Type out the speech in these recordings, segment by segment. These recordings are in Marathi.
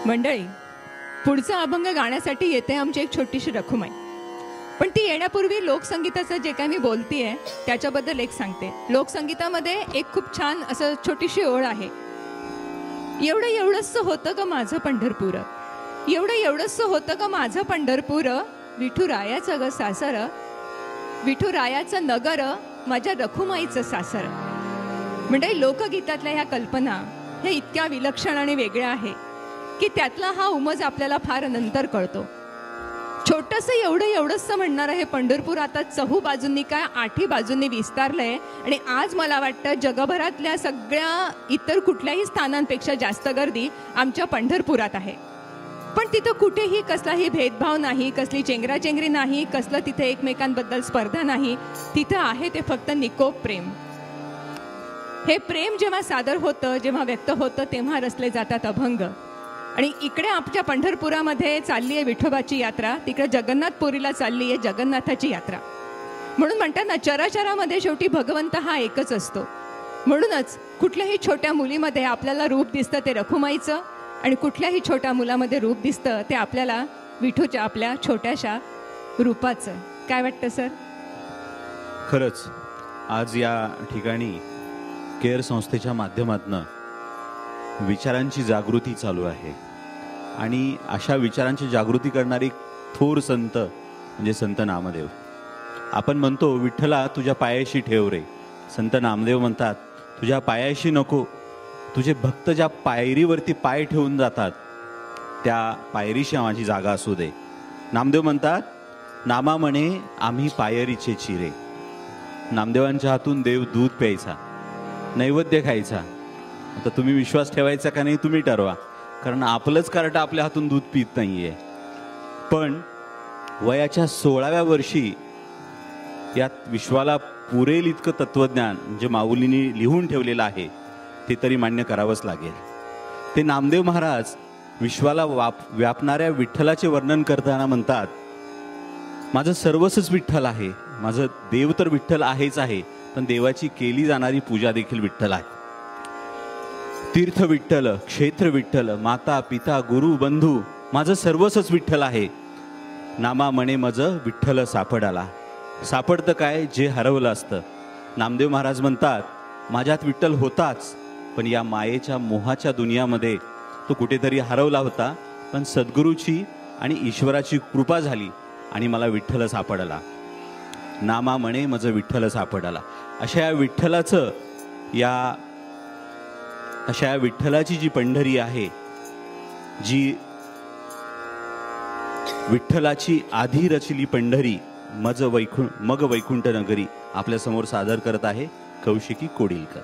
मंडळी, पुढचा अभंग गाण्यासाठी येते आमची एक छोटीशी रखुमाई. पण ती येण्यापूर्वी लोकसंगीताचं जे काही मी बोलतीये त्याच्याबद्दल एक सांगते. लोकसंगीतामध्ये एक खूप छान असं छोटीशी ओळ आहे. एवढं एवढंच होतं का माझं पंढरपूर, एवढं एवढंच होतं का माझं पंढरपूर, विठुरायाचं ग सासर, विठुरायाचं नगर, माझ्या रखुमाईचं सासर. म्हणजे लोकगीतातल्या ह्या कल्पना ह्या इतक्या विलक्षण आणि वेगळ्या आहे की त्यातला हा उमज आपल्याला फार नंतर कळतो. छोटंसं एवढं एवढंच म्हणणारं हे पंढरपूर आता चहू बाजूंनी काय आठी बाजूंनी विस्तारलंय आणि आज मला वाटतं जगभरातल्या सगळ्या इतर कुठल्याही स्थानांपेक्षा जास्त गर्दी आमच्या पंढरपुरात आहे. पण तिथं कुठेही कसलाही भेदभाव नाही, कसली चेंगराचेंगरी नाही, कसलं तिथे एकमेकांबद्दल स्पर्धा नाही. तिथं आहे ते फक्त निकोप प्रेम. हे प्रेम जेव्हा सादर होतं, जेव्हा व्यक्त होतं, तेव्हा रचले जातात अभंग. आणि इकडे आमच्या पंढरपुरामध्ये चालली आहे विठोबाची यात्रा, तिकडे जगन्नाथपुरीला चालली आहे जगन्नाथाची यात्रा. म्हणून म्हणतात ना, चराचरामध्ये शेवटी भगवंत हा एकच असतो. म्हणूनच कुठल्याही छोट्या मुलीमध्ये आपल्याला रूप दिसतं ते रखुमाईचं, आणि कुठल्याही छोट्या मुलामध्ये रूप दिसतं ते आपल्याला विठूच्या आपल्या छोट्याशा रूपाचं. काय वाटतं सर? खरंच आज या ठिकाणी केअर संस्थेच्या माध्यमातून विचारांची जागृती चालू आहे. आणि अशा विचारांची जागृती करणारी थोर संत म्हणजे संत नामदेव. आपण म्हणतो विठ्ठला तुझ्या पायाशी ठेव रे. संत नामदेव म्हणतात तुझ्या पायाशी नको, तुझे भक्त ज्या पायरीवरती पाय ठेवून जातात त्या पायरीशी माझी जागा असू दे. नामदेव म्हणतात नामा म्हणे आम्ही पायरीचे चिरे. नामदेवांच्या हातून देव दूध प्यायचा, नैवेद्य खायचा. आता तुम्ही विश्वास ठेवायचा का नाही तुम्ही ठरवा, कारण आपलंच कार्ट आपल्या हातून दूध पित नाहीये. पण वयाच्या 16व्या वर्षी यात विश्वाला पुरेल इतकं तत्वज्ञान जे माऊलींनी लिहून ठेवलेलं आहे ते तरी मान्य करावंच लागेल. ते नामदेव महाराज विश्वाला व्यापणाऱ्या विठ्ठलाचे वर्णन करताना म्हणतात माझं सर्वस्वच विठ्ठल आहे. माझं देव तर विठ्ठल आहेच आहे, पण देवाची केली जाणारी पूजा देखील विठ्ठल आहे. तीर्थ विठ्ठल, क्षेत्र विठ्ठल, माता पिता गुरु बंधू, माझं सर्वस्वच विठ्ठल आहे. नामा म्हणे माझं विठ्ठल सापडाला. सापडतं काय जे हरवलं असतं. नामदेव महाराज म्हणतात माझ्यात विठ्ठल होताच, पण या मायेच्या मोहाच्या दुनियामध्ये तो कुठेतरी हरवला होता. पण सद्गुरूची आणि ईश्वराची कृपा झाली आणि मला विठ्ठल सापडला. नामा म्हणे माझं विठ्ठल सापडाला. अशा या विठ्ठलाची जी पंढरी आहे, जी विठ्ठलाची आधी रचली पंढरी मग वैकुंठ नगरी आपल्या समोर सादर करत आहे कौशिकी कोडिलकर.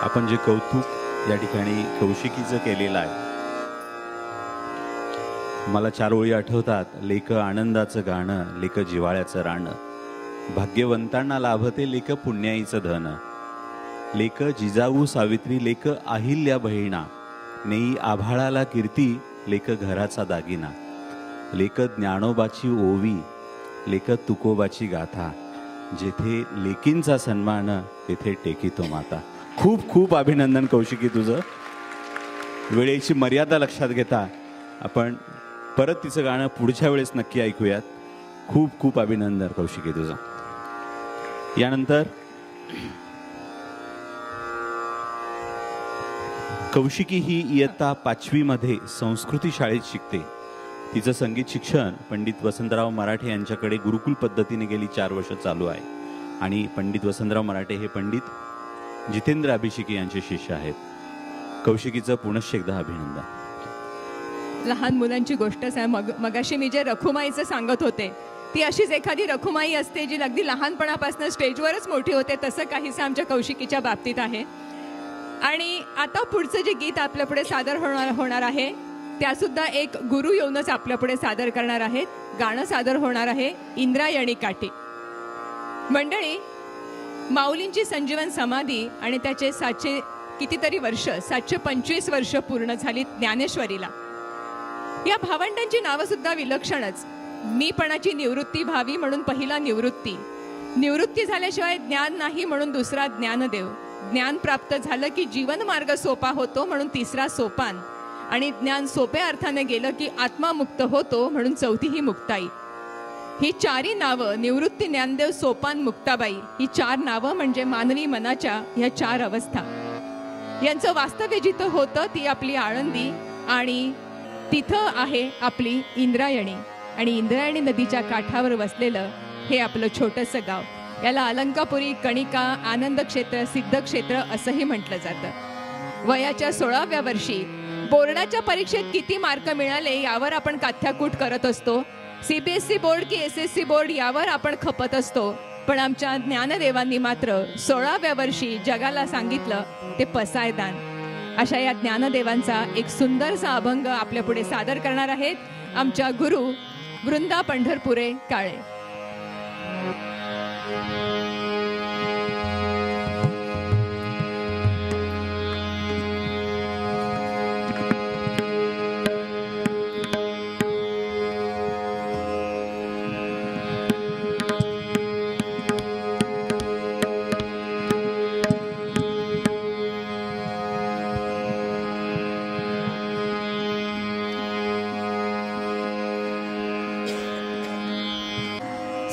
आपण जे कौतुक या ठिकाणी कौशिकीचं केलेलं आहे, मला 4 ओळी आठवतात. लेक आनंदाचं गाणं, लेक जिव्हाळ्याचं राणं, भाग्यवंतांना लाभते लेक पुण्याईचं धन, लेक जिजाऊ सावित्री, लेक अहिल्या बहिणा, नेई आभाळाला कीर्ती, लेक घराचा दागिना, लेक ज्ञानोबाची ओवी, लेक तुकोबाची गाथा, जेथे लेकींचा सन्मान तेथे टेकितो माता. खूप खूप अभिनंदन कौशिकी तुझं. वेळेची मर्यादा लक्षात घेता आपण परत तिचं गाणं पुढच्या वेळेस नक्की ऐकूयात. खूप खूप अभिनंदन कौशिकी तुझं. यानंतर कौशिकी ही इयत्ता 5वी मध्ये संस्कृती शाळेत शिकते. तिचं संगीत शिक्षण पंडित वसंतराव मराठे यांच्याकडे गुरुकुल पद्धतीने गेली 4 वर्ष चालू आहे. आणि पंडित वसंतराव मराठे हे पंडित जितेंद्र अभिषेकी यांचे शिष्य आहेत. कौशिकीचं पुनश्च एकदा अभिनंदन. लहान मुलांची गोष्टच आहे. मगाशी मी जे रखुमाईचं सांगत होते, ती अशीच एखादी रखुमाई असते जी अगदी लहानपणापासून स्टेजवरच मोठी होते. तसं काहीसं आमच्या कौशिकीच्या बाबतीत आहे. आणि आता पुढचं जे गीत आपल्यापुढे सादर होणार आहे, त्यासुद्धा एक गुरु येऊनच आपल्यापुढे सादर करणार आहेत. गाणं सादर होणार आहे इंद्रायणी काठी. मंडळी, माऊलींची संजीवन समाधी आणि त्याचे 700 कितीतरी वर्ष, 725 वर्ष पूर्ण झाली ज्ञानेश्वरीला. या भावंडांची नावं सुद्धा विलक्षणच. मीपणाची निवृत्ती व्हावी म्हणून पहिला निवृत्ती झाल्याशिवाय ज्ञान नाही म्हणून दुसरा ज्ञानदेव. ज्ञान प्राप्त झालं की जीवन मार्ग सोपा होतो म्हणून तिसरा सोपान. आणि ज्ञान सोप्या अर्थाने गेलं की आत्मा मुक्त होतो म्हणून चौथी ही मुक्ताई. ही 4ही नावं, निवृत्ती, ज्ञानदेव, सोपान, मुक्ताबाई, ही 4 नावं म्हणजे मानवी मनाच्या ह्या 4 अवस्था. यांचं वास्तव्य जिथं होतं ती आपली आळंदी, आणि तिथं आहे आपली इंद्रायणी. आणि इंद्रायणी नदीच्या काठावर वसलेलं हे आपलं छोटंसं गाव. याला अलंकापुरी, कणिका, आनंद क्षेत्र, सिद्ध क्षेत्र असंही म्हटलं जातं. वयाच्या 16व्या वर्षी बोर्डाच्या परीक्षेत किती मार्क मिळाले यावर आपण काथ्याकूट करत असतो. CBSE बोर्ड की SSC बोर्ड यावर आपण खपत असतो. पण आमच्या ज्ञानदेवांनी मात्र 16व्या वर्षी जगाला सांगितलं ते पसायदान. अशा या ज्ञानदेवांचा एक सुंदरसा अभंग आपल्यापुढे सादर करणार आहेत आमच्या गुरु वृंदा पंढरपुरे काळे.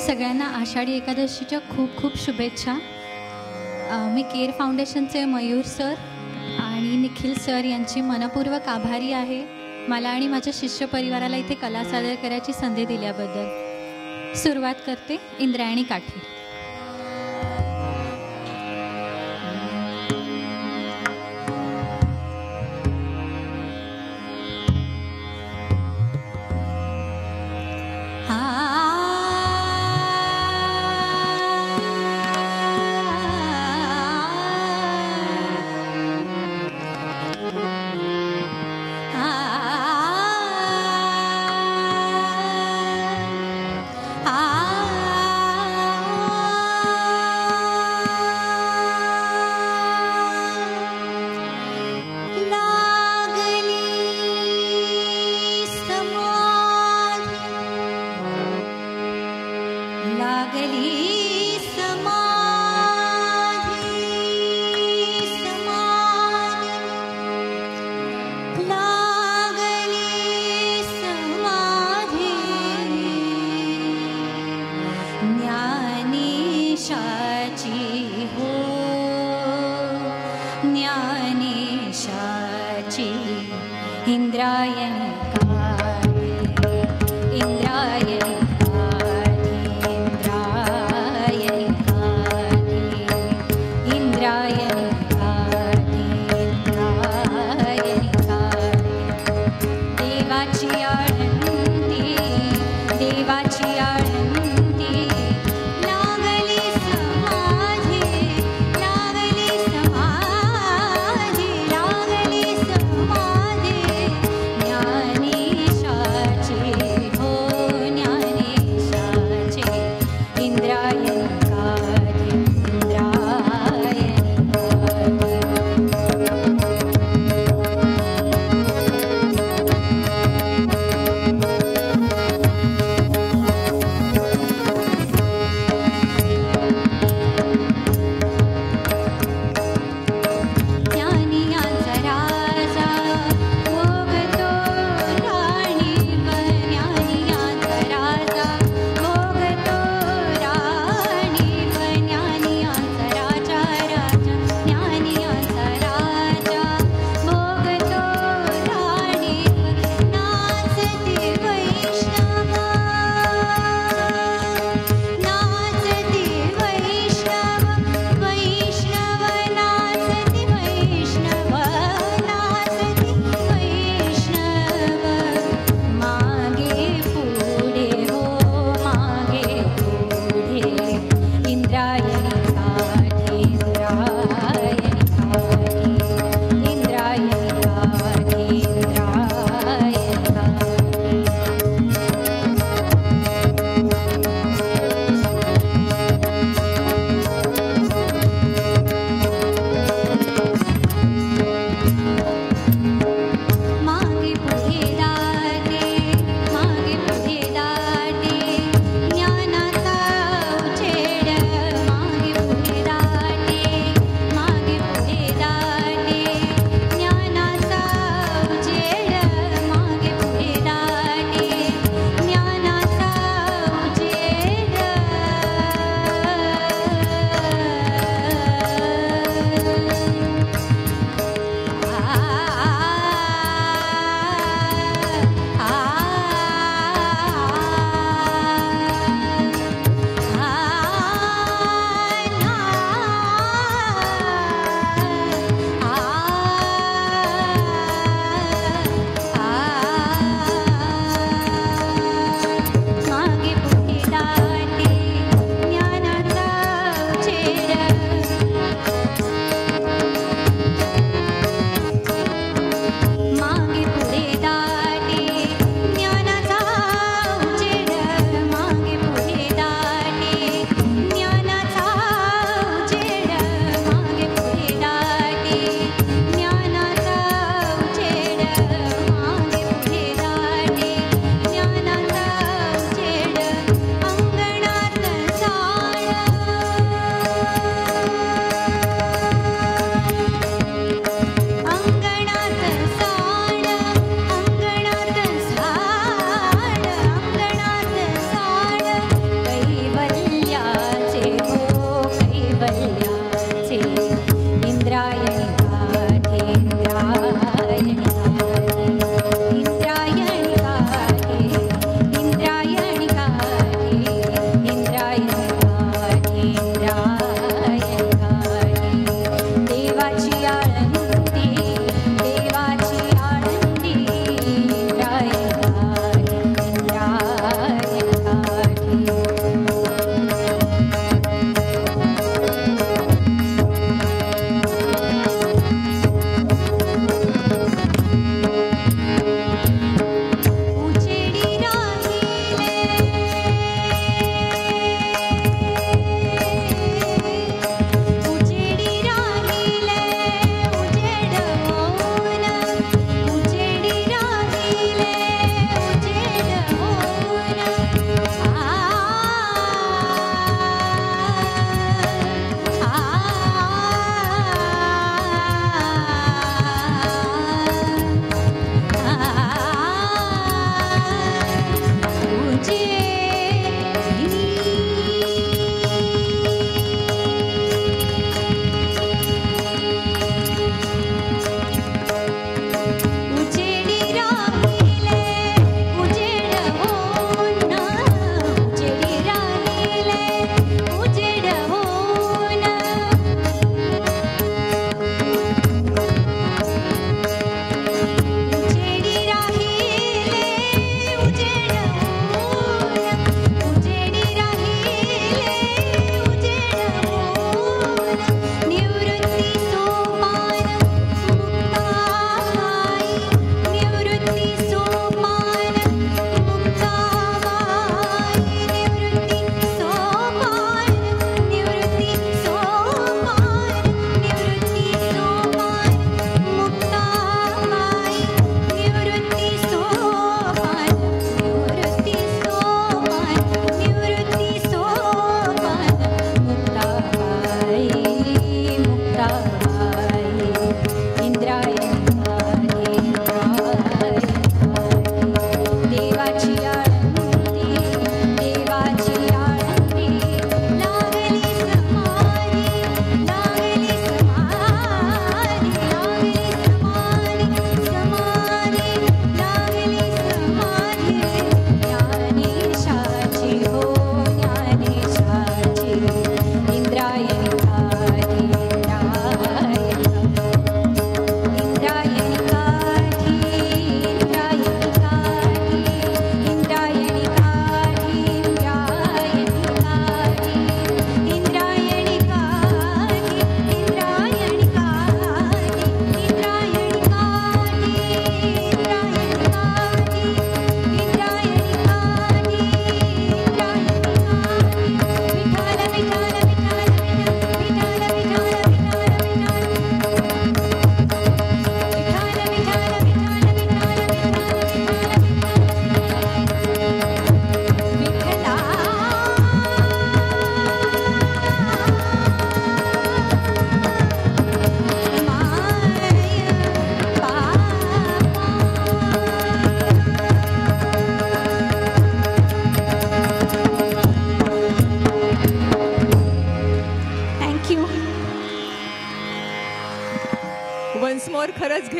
सगळ्यांना आषाढी एकादशीच्या खूप खूप शुभेच्छा. मी केअर फाउंडेशनचे मयूर सर आणि निखिल सर यांची मनपूर्वक आभारी आहे मला आणि माझ्या शिष्य परिवाराला इथे कला सादर करायची संधी दिल्याबद्दल. सुरुवात करते इंद्रायणी काठी. लागली समाधी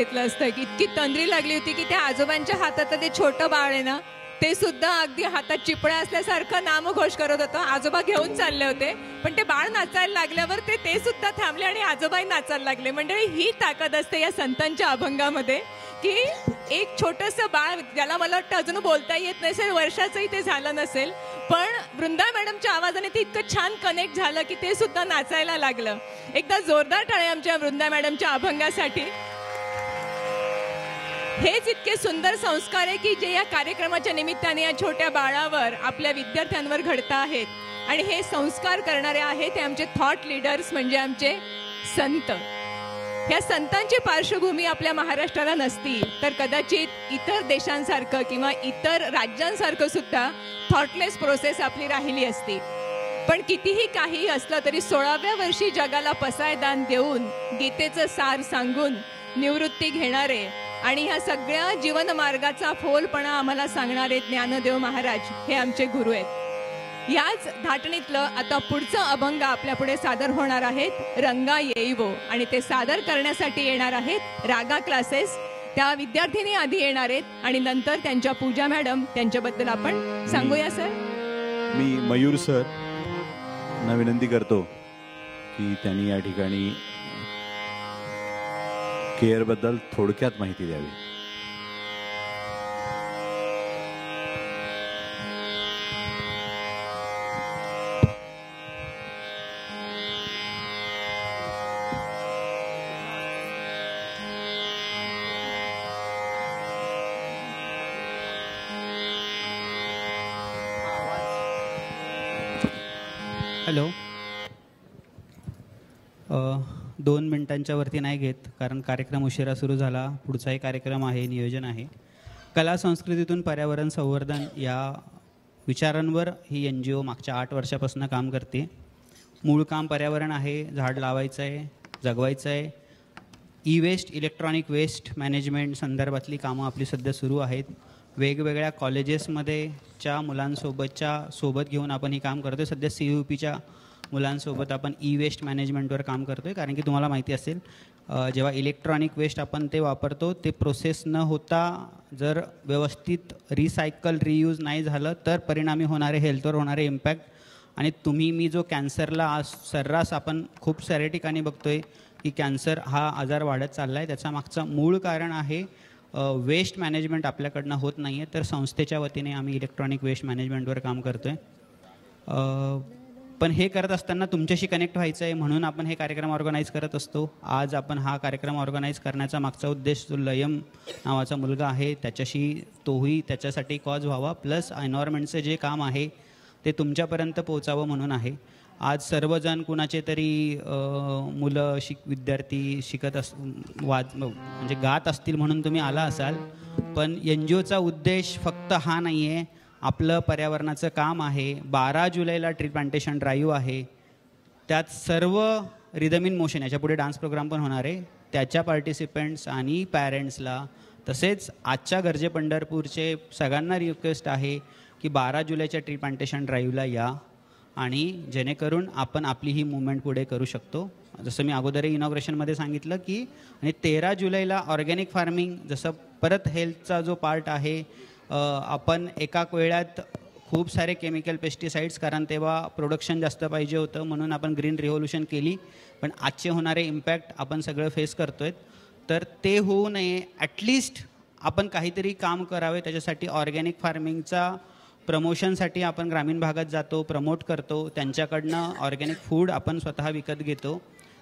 घेतलं असतं की इतकी तंद्री लागली होती की त्या आजोबांच्या हातातलं ते छोटं बाळ आहे ना ते सुद्धा अगदी हातात चिपळ्या असल्यासारखं नामघोष करत होतं. आजोबा घेऊन चालले होते पण ते बाळ नाचायला लागल्यावर ते सुद्धा थांबले आणि आजोबाही नाचायला लागले. मंडळी, ही ताकद असते या संतांच्या अभंगामध्ये की एक छोटंसं बाळ, ज्याला मला वाटतं अजून बोलता येत नसेल, वर्षाचंही ते झालं नसेल, पण वृंदा मॅडमच्या आवाजाने ते इतकं छान कनेक्ट झालं की ते सुद्धा नाचायला लागलं. एकदा जोरदार टाळे आमच्या वृंदा मॅडमच्या अभंगासाठी. हेच इतके सुंदर संस्कार आहे की जे या कार्यक्रमाच्या निमित्ताने या छोट्या बाळावर, आपल्या विद्यार्थ्यांवर घडत आहेत. आणि हे संस्कार करणारे आहेत ते आमचे थॉट लीडर्स, म्हणजे आमचे संत. ह्या संतांची पार्श्वभूमी आपल्या महाराष्ट्राला नसती तर कदाचित इतर देशांसारखं किंवा इतर राज्यांसारखं सुद्धा थॉटलेस प्रोसेस आपली राहिली असती. पण कितीही काही असलं तरी 16व्या वर्षी जगाला पसायदान देऊन, गीतेचं सार सांगून निवृत्ती घेणारे आणि ह्या सगळ्या जीवन मार्गाचा फोलपणा आम्हाला सांगणारे ज्ञानदेव महाराज हे आमचे गुरु आहेत. याच धाटणीतलं आता पुढचं अभंग आपल्या पुढे सादर होणार आहेत, रंगा येईवो. आणि ते सादर करण्यासाठी येणार आहेत रागा क्लासेस. त्या विद्यार्थिनी आधी येणार आहेत आणि नंतर त्यांच्या पूजा मॅडम, त्यांच्याबद्दल आपण सांगूया. सर, मी मयूर सर ना विनंती करतो की त्यांनी या ठिकाणी केअरबद्दल थोडक्यात माहिती द्यावी. हॅलो. 2 मिनिटांच्या वरती नाही घेत कारण कार्यक्रम उशिरा सुरू झाला. पुढचाही कार्यक्रम आहे, नियोजन आहे. कला संस्कृतीतून पर्यावरण संवर्धन या विचारांवर ही NGO मागच्या 8 वर्षापासून काम करते. मूळ काम पर्यावरण आहे, झाड लावायचं आहे, जगवायचं आहे. ई-वेस्ट, इलेक्ट्रॉनिक वेस्ट मॅनेजमेंट संदर्भातली कामं आपली सध्या सुरू आहेत. वेगवेगळ्या कॉलेजेसमध्येच्या सोबत घेऊन आपण ही काम करतो आहे. सध्या CUPच्या मुलांसोबत आपण ई-वेस्ट मॅनेजमेंटवर काम करतो आहे. कारण की तुम्हाला माहिती असेल, जेव्हा इलेक्ट्रॉनिक वेस्ट आपण ते वापरतो ते प्रोसेस न होता जर व्यवस्थित रिसायकल, रियूज नाही झालं तर परिणामी होणारे हेल्थवर होणारे इम्पॅक्ट. आणि मी जो कॅन्सरला आज सर्रास आपण खूप साऱ्या ठिकाणी बघतो आहे की कॅन्सर हा आजार वाढत चालला आहे. त्याचा मागचं मूळ कारण आहे वेस्ट मॅनेजमेंट आपल्याकडनं होत नाही आहे. तर संस्थेच्या वतीने आम्ही इलेक्ट्रॉनिक वेस्ट मॅनेजमेंटवर काम करतो आहे. पण हे करत असताना तुमच्याशी कनेक्ट व्हायचं आहे म्हणून आपण हे कार्यक्रम ऑर्गनाईज करत असतो. आज आपण हा कार्यक्रम ऑर्गनाईज करण्याचा मागचा उद्देश, जो लयम नावाचा मुलगा आहे तोही त्याच्यासाठी कॉज व्हावा, प्लस एन्व्हायरमेंटचं जे काम आहे ते तुमच्यापर्यंत पोहोचावं म्हणून आहे. आज सर्वजण कुणाचे तरी मुलं विद्यार्थी शिकत म्हणजे गात असतील म्हणून तुम्ही आला असाल. पण NGOचा उद्देश फक्त हा नाही आहे. आपलं पर्यावरणाचं काम आहे. 12 जुलैला ट्री प्लांटेशन ड्राईव्ह आहे. त्यात सर्व रिदम इन मोशन, याच्यापुढे डान्स प्रोग्राम पण होणार आहे, त्याच्या पार्टिसिपंट्स आणि पॅरेंट्सला, तसेच आजच्या गरजे पंढरपूरचे सगळ्यांना रिक्वेस्ट आहे की 12 जुलैच्या ट्री प्लांटेशन ड्राईव्हला या आणि जेणेकरून आपण आपली ही मूवमेंट पुढे करू शकतो. जसं मी अगोदरही इनॉग्रेशनमध्ये सांगितलं की आणि 13 जुलैला ऑर्गॅनिक फार्मिंग, जसं परत हेल्थचा जो पार्ट आहे, आपण एका वेळात खूप सारे केमिकल पेस्टिसाइड्स, कारण तेव्हा प्रोडक्शन जास्त पाहिजे होतं म्हणून आपण ग्रीन रिव्होल्यूशन केली. पण आजचे होणारे इम्पॅक्ट आपण सगळं फेस करतो आहे. तर ते होऊ नये, ॲटलिस्ट आपण काहीतरी काम करावे. त्याच्यासाठी ऑर्गॅनिक फार्मिंगचा प्रमोशनसाठी आपण ग्रामीण भागात जातो, प्रमोट करतो. त्यांच्याकडनं ऑर्गॅनिक फूड आपण स्वतः विकत घेतो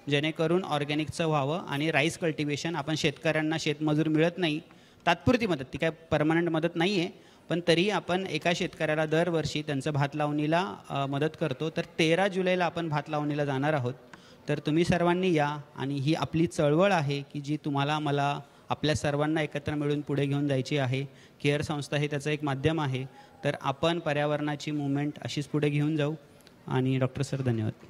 जेणेकरून ऑर्गॅनिकचं व्हावं. आणि राईस कल्टिवेशन, आपण शेतकऱ्यांना शेतमजूर मिळत नाही, तात्पुरती मदत, ती काय परमनंट मदत नाही आहे, पण तरी आपण एका शेतकऱ्याला दरवर्षी त्यांचं भात लावणीला मदत करतो. तर 13 जुलैला आपण भात लावणीला जाणार आहोत. तर तुम्ही सर्वांनी या. आणि ही आपली चळवळ आहे की जी तुम्हाला, मला, आपल्या सर्वांना एकत्र मिळून पुढे घेऊन जायची आहे. केअर संस्था हे त्याचं एक माध्यम आहे. तर आपण पर्यावरणाची मूवमेंट अशीच पुढे घेऊन जाऊ. आणि डॉक्टर सर, धन्यवाद.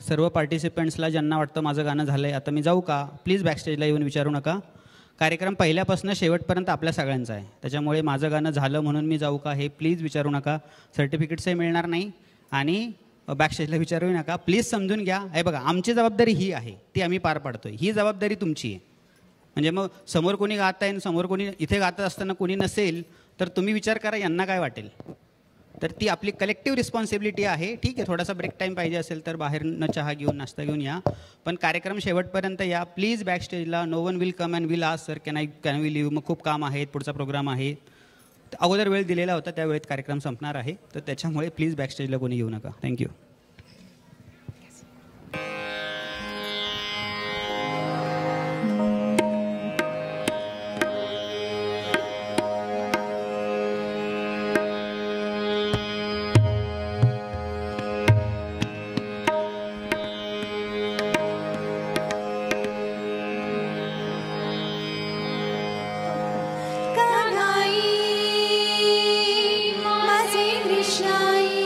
सर्व पार्टिसिपंट्सला ज्यांना वाटतं माझं गाणं झालं आहे आता मी जाऊ का, प्लीज बॅकस्टेजला येऊन विचारू नका. कार्यक्रम पहिल्यापासून शेवटपर्यंत आपल्या सगळ्यांचा आहे, त्याच्यामुळे माझं गाणं झालं म्हणून मी जाऊ का हे प्लीज विचारू नका. सर्टिफिकेट्सही मिळणार नाही आणि बॅकस्टेजला विचारू नका. प्लीज समजून घ्या. हे बघा, आमची जबाबदारी ही आहे, ती आम्ही पार पाडतो आहे. ही जबाबदारी तुमची आहे. म्हणजे मग समोर कोणी गात आहे, समोर कोणी इथे गात असताना कोणी नसेल तर तुम्ही विचार करा यांना काय वाटेल. तर ती आपली कलेक्टिव्ह रिस्पॉन्सिबिलिटी आहे. ठीक आहे, थोडासा ब्रेक टाईम पाहिजे असेल तर बाहेरनं चहा घेऊन नाश्ता घेऊन या, पण कार्यक्रम शेवटपर्यंत या प्लीज. बॅकस्टेजला no one will come and will ask sir can we leave, मग खूप काम आहेत, पुढचा प्रोग्राम आहे. अगोदर वेळ दिलेला होता, त्या वेळेत कार्यक्रम संपणार आहे, तर त्याच्यामुळे प्लीज बॅकस्टेजला कोणी येऊ नका. थँक्यू. माझे कृष्णाई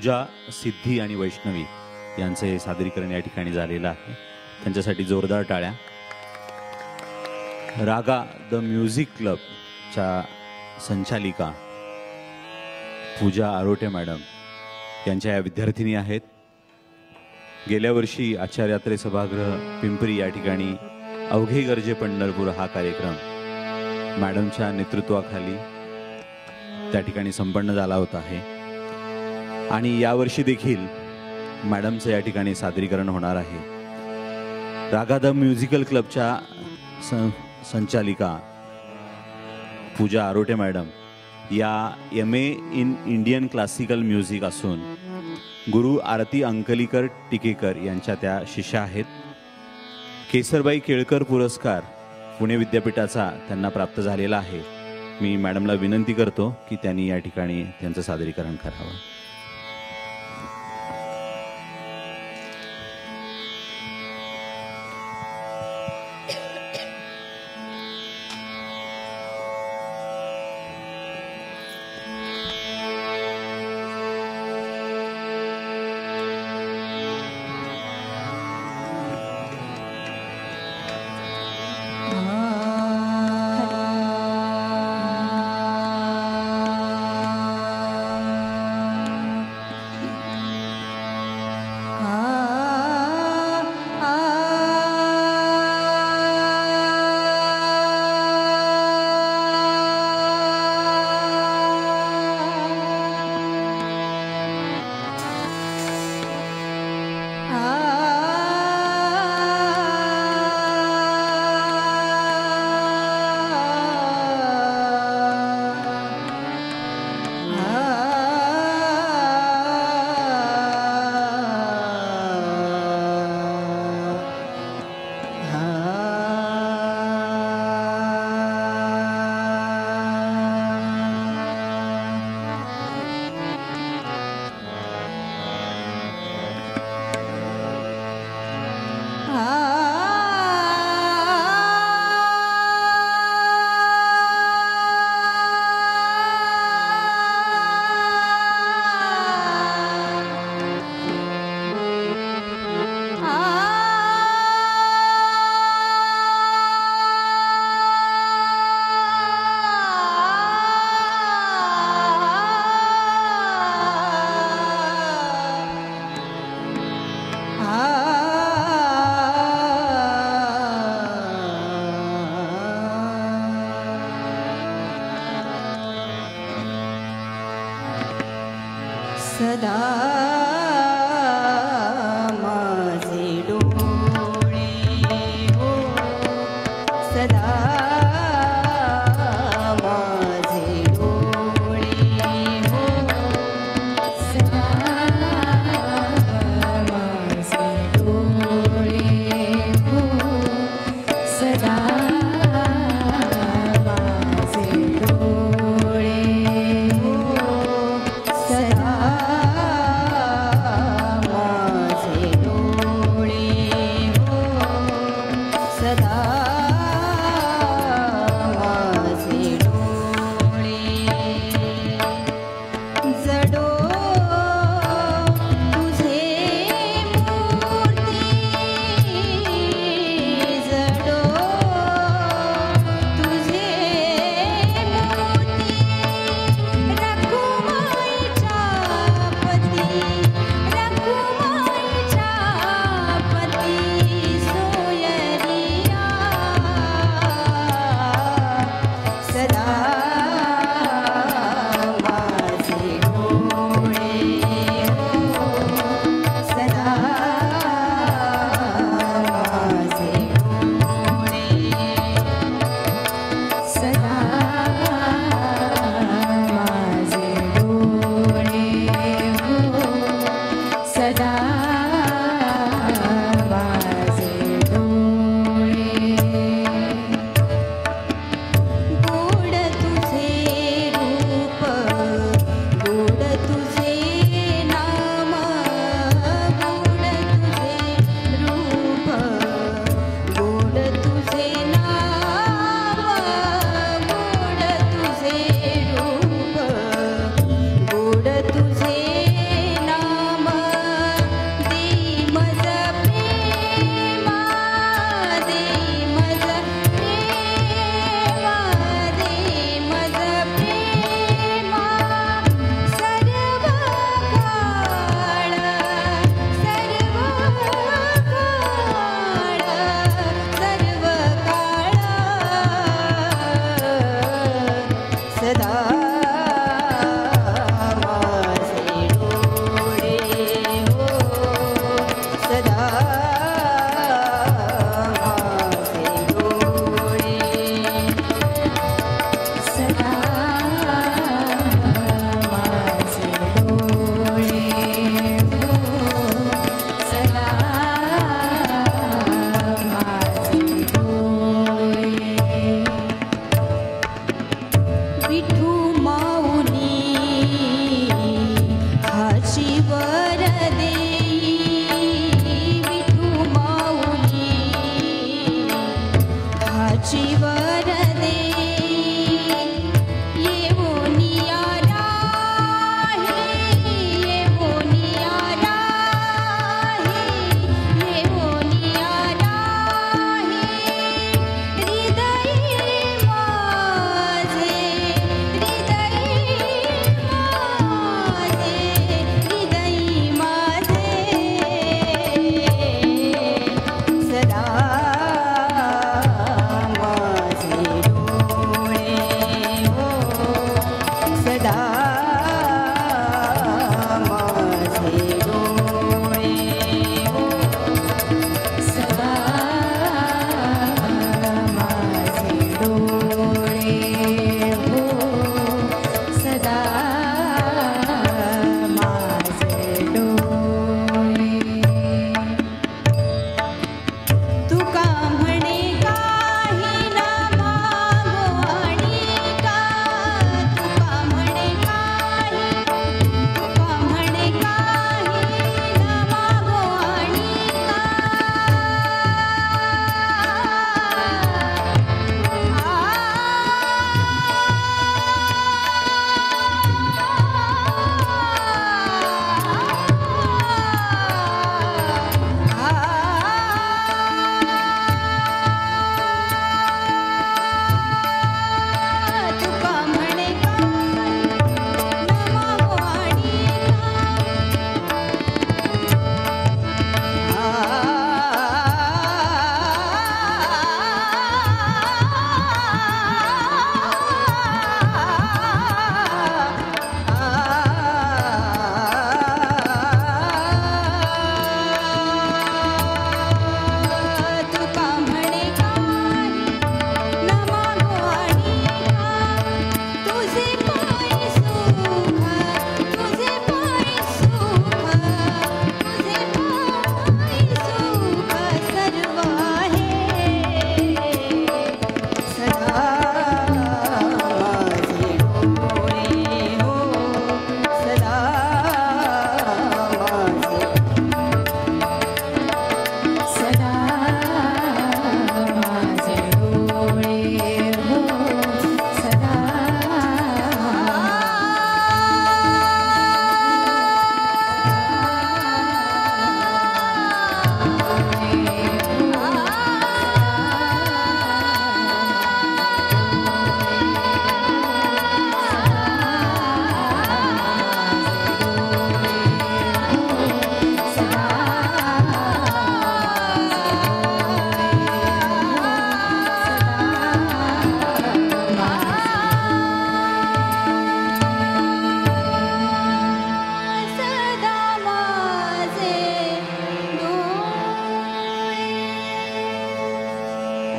पूजा, सिद्धी आणि वैष्णवी यांचे सादरीकरण या ठिकाणी झालेलं आहे. त्यांच्यासाठी जोरदार टाळ्या. रागा द म्युझिक क्लबच्या संचालिका पूजा आरोटे मॅडम यांच्या या विद्यार्थिनी आहेत. गेल्या वर्षी आचार्य यात्रे सभागृह पिंपरी या ठिकाणी अवघे गरजे पंढरपूर हा कार्यक्रम मॅडमच्या नेतृत्वाखाली त्या ठिकाणी संपन्न झाला होता आहे. आणि यावर्षी देखील मॅडमचं या ठिकाणी सादरीकरण होणार आहे. रागा द म्युझिकल क्लबच्या संचालिका पूजा आरोटे मॅडम या MA in Indian classical music असून गुरु आरती अंकलीकर टिकेकर यांच्या त्या शिष्या आहेत. केसरबाई केळकर पुरस्कार पुणे विद्यापीठाचा त्यांना प्राप्त झालेला आहे. मी मॅडमला विनंती करतो की त्यांनी या ठिकाणी त्यांचं सादरीकरण करावं.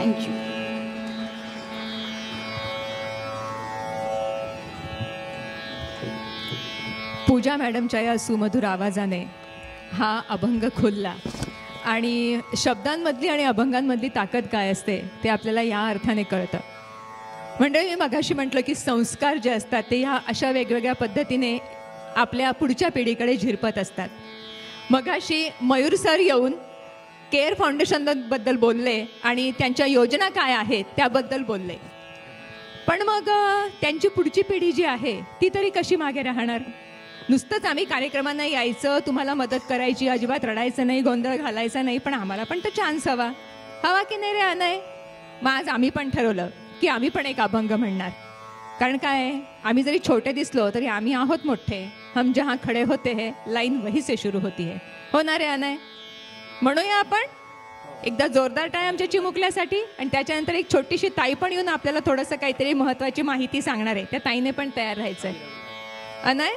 थँक्यू. पूजा मॅडमच्या या सुमधुर आवाजाने हा अभंग खुलला आणि शब्दांमधली आणि अभंगांमधली ताकद काय असते ते आपल्याला या अर्थाने कळतं. म्हणजे मी मगाशी म्हटलं की संस्कार जे असतात ते ह्या अशा वेगवेगळ्या पद्धतीने आपल्या पुढच्या पिढीकडे झिरपत असतात. मगाशी मयूर सर येऊन केअर फाउंडेशनबद्दल बोलले आणि त्यांच्या योजना काय आहेत त्याबद्दल बोलले. पण मग त्यांची पुढची पिढी जी आहे ती तरी कशी मागे राहणार? नुसतंच आम्ही कार्यक्रमांना यायचं, तुम्हाला मदत करायची, अजिबात रडायचं नाही, गोंधळ घालायचा नाही, पण आम्हाला पण तर चान्स हवा की नाही रे अनय? मग आज आम्ही पण ठरवलं की आम्ही पण एक अभंग म्हणणार. कारण काय, आम्ही जरी छोटे दिसलो तरी आम्ही आहोत मोठे. हम जहाँ खडे होते है लाईन वही से शुरू होती है. हो ना रे अनय? म्हणूया आपण एकदा जोरदार टाळ्या आमच्या चिमुकल्यासाठी. आणि त्याच्यानंतर एक छोटीशी ताई पण येऊन आपल्याला थोडंसं काहीतरी महत्त्वाची माहिती सांगणार आहे. त्या ताईने पण तयार राहायचं आहे. अनय,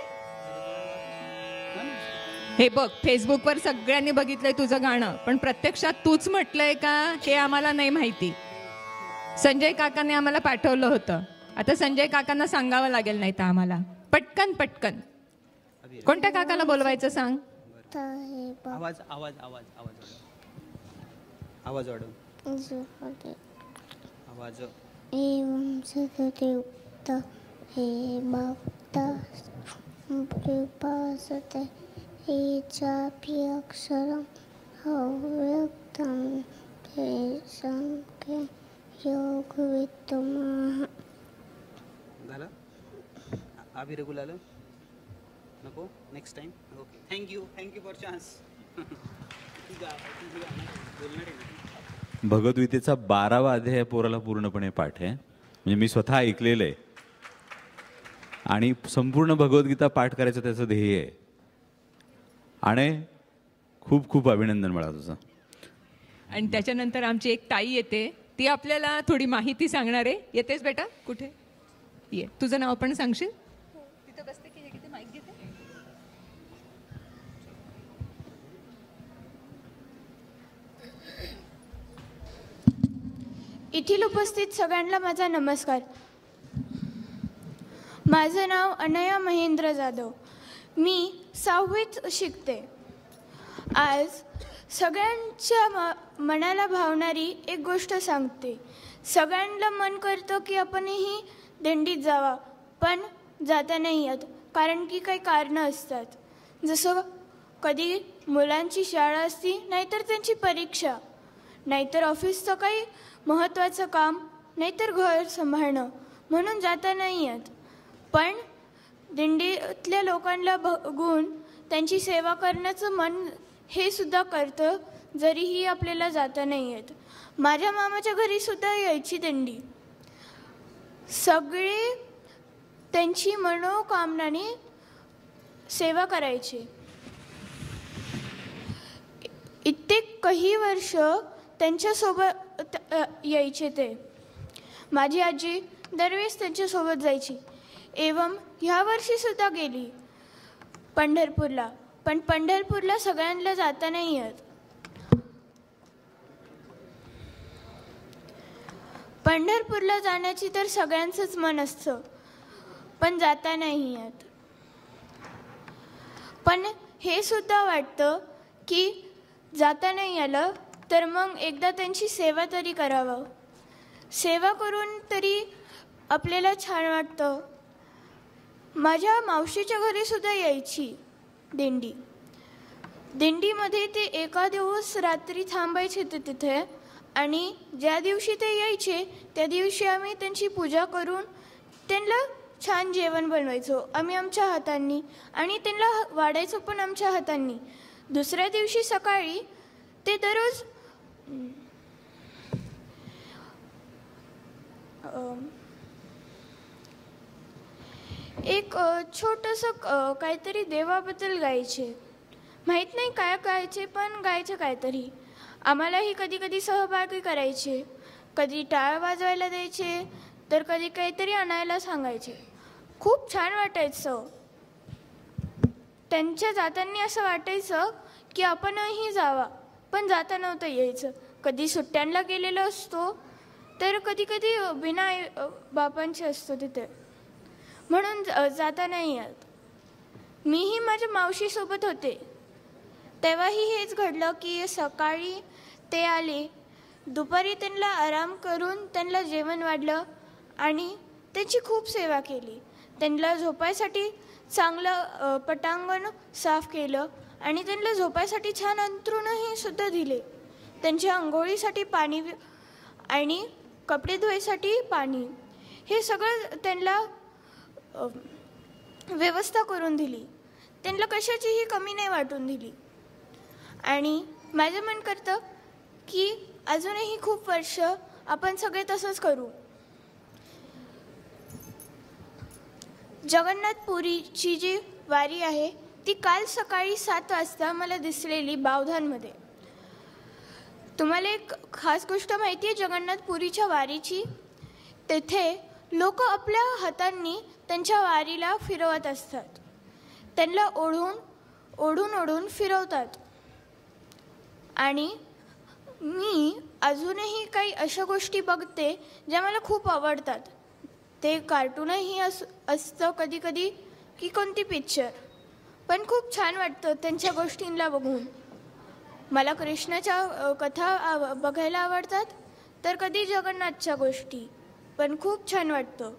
हे बघ, फेसबुकवर सगळ्यांनी बघितलंय तुझं गाणं, पण प्रत्यक्षात तूच म्हटलंय का हे आम्हाला नाही माहिती. संजय काकांनी आम्हाला पाठवलं होतं. आता संजय काकांना सांगावं लागेल नाही तर आम्हाला. पटकन पटकन कोणत्या काकाला बोलवायचं सांग. आवाज आवाज आवाज आवाज आवाज वाढव. आवाज एवं सतयुक्त हे भक्ता कृपासते हे चापि अक्षरम अव्यक्तम तेषां योगवित्तमः. झालं? अभि रेगुलर नको? Next time. Okay, thank you for chance. भगवद्गीतेचा 12वा अध्याय पोराला पूर्णपणे पाठ आहे. म्हणजे मी स्वतः ऐकलेलं आहे आणि संपूर्ण भगवद्गीता पाठ करायचं त्याचं ध्येय आहे. आणि खूप खूप अभिनंदन मला तुझं. आणि त्याच्यानंतर आमची एक ताई येते, ती आपल्याला थोडी माहिती सांगणार आहे. येतेस बेटा? कुठे ये? तुझं नाव पण सांगशील? तिथं बसते की किती माईक घेते. येथील उपस्थित सगळ्यांना माझा नमस्कार. माझं नाव अनया महेंद्र जाधव. मी 6वीत शिकते. आज सगळ्यांच्या मनाला भावणारी एक गोष्ट सांगते. सगळ्यांना मन करतं की आपणही दिंडीत जावा, पण जाता नाही येत. कारण की काही कारणं असतात. जसं कधी मुलांची शाळा असती, नाहीतर त्यांची परीक्षा, नाहीतर ऑफिसचं काही महत्त्वाचं काम, नाहीतर घर सांभाळणं, म्हणून जाता नाही येत. पण दिंडीतल्या लोकांना बघून त्यांची सेवा करण्याचं मन हे सुद्धा करतं, जरीही आपल्याला जाता नाही येत. माझ्या मामाच्या घरीसुद्धा यायची दिंडी. सगळे त्यांची मनोकामनाने सेवा करायचे. इतके काही वर्ष त्यांच्यासोबत यायचे ते. माझी आजी दरवेळेस त्यांच्यासोबत जायची. एवं ह्या वर्षीसुद्धा गेली पंढरपूरला. पण पंढरपूरला सगळ्यांना जाता नाही येत. पंढरपूरला जाण्याची तर सगळ्यांचंच मन असतं, पण जाता नाही येत. पण हे सुद्धा वाटतं की जाता नाही आलं तर मग एकदा त्यांची सेवा तरी करावं. सेवा करून तरी आपल्याला छान वाटतं. माझ्या मावशीच्या घरीसुद्धा यायची दिंडी. दिंडीमध्ये ते एका दिवस रात्री थांबायचे ते तिथे. आणि ज्या दिवशी ते यायचे त्या दिवशी आम्ही त्यांची पूजा करून त्यांना छान जेवण बनवायचो आम्ही आमच्या हातांनी, आणि त्यांना वाढायचो पण आमच्या हातांनी. दुसऱ्या दिवशी सकाळी ते दररोज एक छोटंसं काहीतरी देवाबद्दल गायचे. माहीत नाही काय गायचे, पण गायचे काहीतरी. आम्हालाही कधी कधी सहभागी करायचे. कधी टाळ वाजवायला द्यायचे, तर कधी काहीतरी आणायला सांगायचे. खूप छान वाटायचं. त्यांच्या जाताना असं वाटायचं की आपणही जावा, पण जाता नव्हतं यायचं. कधी सुट्ट्यांना गेलेलो असतो, तर कधी कधी बिना बापांचे असतो तिथे, म्हणून जाता नाही येत. मीही माझ्या मावशीसोबत होते, तेव्हाही हेच घडलं की सकाळी ते आले, दुपारी त्यांना आराम करून त्यांना जेवण वाढलं आणि त्यांची खूप सेवा केली. त्यांना झोपायसाठी चांगलं पटांगण साफ केलं आणि त्यांना झोपायसाठी छान अंथरुणही सुद्धा दिले. त्यांच्या आंघोळीसाठी पाणी आणि कपडे धुवायसाठी पाणी, हे सगळं त्यांना व्यवस्था करून दिली. त्यांना कशाचीही कमी नाही वाटून दिली. आणि माझं मन करतं की अजूनही खूप वर्ष आपण सगळे तसंच करू. जगन्नाथपुरीची जी वारी आहे ती काल सकाळी 7 वाजता मला दिसलेली बावधानमध्ये. तुम्हाला एक खास गोष्ट माहिती आहे जगन्नाथपुरीच्या वारीची? तेथे लोक आपल्या हातांनी त्यांच्या वारीला फिरवत असतात, त्यांना ओढून फिरवतात. आणि मी अजूनही काही अशा गोष्टी बघते ज्या मला खूप आवडतात. ते कार्टूनही असतं कधी कधी की कोणती पिक्चर, पण खूप छान वाटतं त्यांच्या गोष्टींना बघून. मला कृष्णाच्या कथा बघायला आवडतात, तर कधी जगन्नाथच्या गोष्टी, पण खूप छान वाटतं.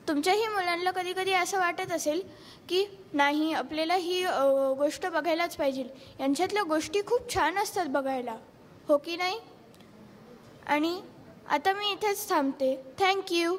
तुमच्याही मुलांना कधी कधी असं वाटत असेल की नाही आपल्याला ही गोष्ट बघायलाच पाहिजे, यांच्यातल्या गोष्टी खूप छान असतात बघायला, हो की नाही? आणि आता मी इथेच थांबते. थँक्यू.